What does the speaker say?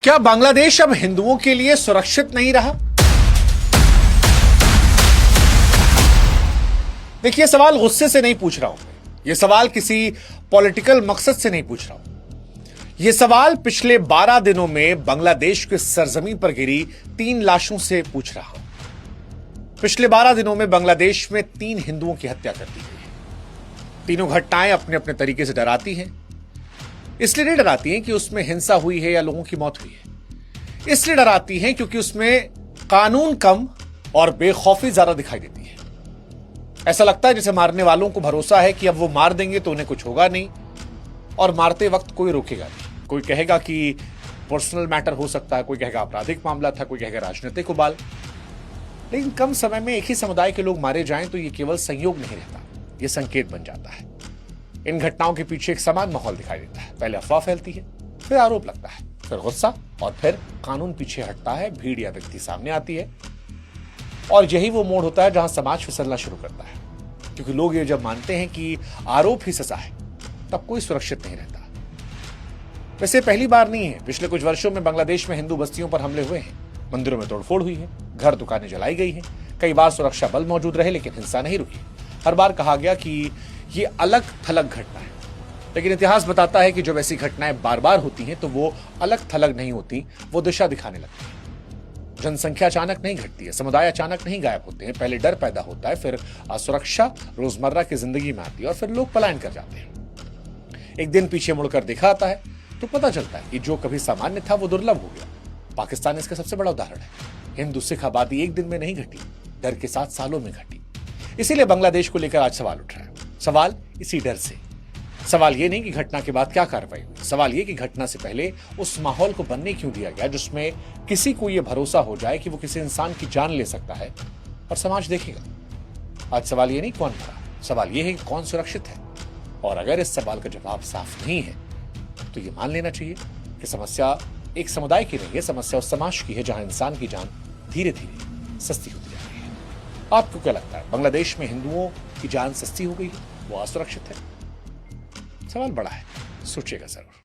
क्या बांग्लादेश अब हिंदुओं के लिए सुरक्षित नहीं रहा? देखिए, सवाल गुस्से से नहीं पूछ रहा हूं। यह सवाल किसी पॉलिटिकल मकसद से नहीं पूछ रहा हूं। यह सवाल पिछले 12 दिनों में बांग्लादेश के सरजमीन पर गिरी 3 लाशों से पूछ रहा हूं। पिछले 12 दिनों में बांग्लादेश में 3 हिंदुओं की हत्या कर दी गई है। तीनों घटनाएं अपने अपने तरीके से डराती हैं। इसलिए नहीं डराती हैं कि उसमें हिंसा हुई है या लोगों की मौत हुई है। इसलिए डराती हैं क्योंकि उसमें कानून कम और बेखौफी ज्यादा दिखाई देती है। ऐसा लगता है जैसे मारने वालों को भरोसा है कि अब वो मार देंगे तो उन्हें कुछ होगा नहीं, और मारते वक्त कोई रोकेगा नहीं। कोई कहेगा कि पर्सनल मैटर हो सकता है, कोई कहेगा आपराधिक मामला था, कोई कहेगा राजनीतिक उबाल। लेकिन कम समय में एक ही समुदाय के लोग मारे जाएं तो ये केवल संयोग नहीं रहता, ये संकेत बन जाता है। इन घटनाओं के पीछे एक समान माहौल दिखाई देता है। पहले अफवाह फैलती है, फिर आरोप लगता है, फिर गुस्सा, और फिर कानून पीछे हटता है, भीड़ या व्यक्ति सामने आती है। और यही वो मोड़ होता है जहां समाज फिसलना शुरू करता है, क्योंकि लोग ये जब मानते हैं कि आरोप ही सजा है, तब कोई सुरक्षित नहीं रहता। वैसे पहली बार नहीं है, पिछले कुछ वर्षों में बांग्लादेश में हिंदू बस्तियों पर हमले हुए हैं। मंदिरों में तोड़फोड़ हुई है, घर दुकानें जलाई गई हैं। कई बार सुरक्षा बल मौजूद रहे लेकिन हिंसा नहीं रुकी। हर बार कहा गया कि ये अलग थलग घटना है, लेकिन इतिहास बताता है कि जब ऐसी घटनाएं बार बार होती हैं तो वो अलग थलग नहीं होती, वो दिशा दिखाने लगती है। जनसंख्या अचानक नहीं घटती है, समुदाय अचानक नहीं गायब होते हैं। पहले डर पैदा होता है, फिर असुरक्षा रोजमर्रा की जिंदगी में आती है, और फिर लोग पलायन कर जाते हैं। एक दिन पीछे मुड़कर देखा आता है तो पता चलता है कि जो कभी सामान्य था वो दुर्लभ हो गया। पाकिस्तान इसका सबसे बड़ा उदाहरण है। हिंदू सिख आबादी एक दिन में नहीं घटी, डर के साथ सालों में घटी। इसीलिए बांग्लादेश को लेकर आज सवाल उठ रहा है। सवाल इसी डर से। सवाल ये नहीं कि घटना के बाद क्या कार्रवाई हुई, सवाल ये कि घटना से पहले उस माहौल को बनने क्यों दिया गया जिसमें किसी को यह भरोसा हो जाए कि वो किसी इंसान की जान ले सकता है और समाज देखेगा। आज सवाल ये नहीं कौन मरा, सवाल ये है कि कौन सुरक्षित है। और अगर इस सवाल का जवाब साफ नहीं है तो ये मान लेना चाहिए कि समस्या एक समुदाय की नहीं है, समस्या उस समाज की है जहां इंसान की जान धीरे धीरे सस्ती होती जा रही है। आपको क्या लगता है, बांग्लादेश में हिंदुओं की जान सस्ती हो गई है, वो असुरक्षित है? सवाल बड़ा है, सोचिएगा जरूर।